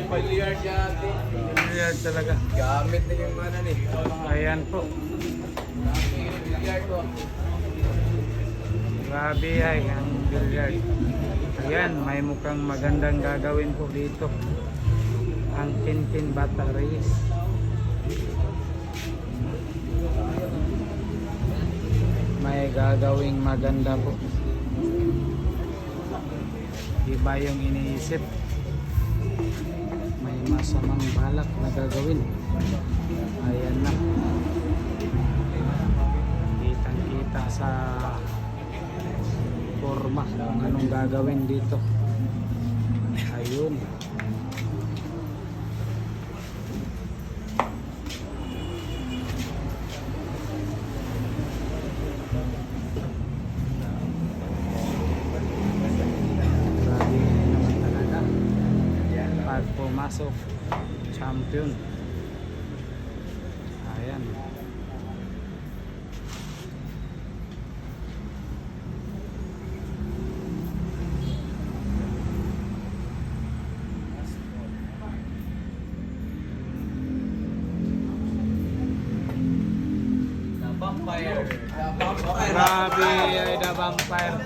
Palyard dati. Billiard talaga. Gamit na yung mana ni. Ayan po. Palyard ko. Grabe ay ang billiard. Ayan, may mukhang magandang gagawin po dito. Ang Tintin Batteries. May gagawing maganda po. Iba yung iniisip. May masamang balak na gagawin. Ayan na. Kitang-kita sa forma kung anong gagawin dito. Ayun. Grabe naman talaga. Pag pumasok, champion. Ayan. Vampire. Vampire. Grabe ay the vampire.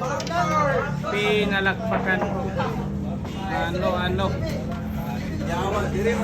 Pinalakpakan. Ano. Yawa, dire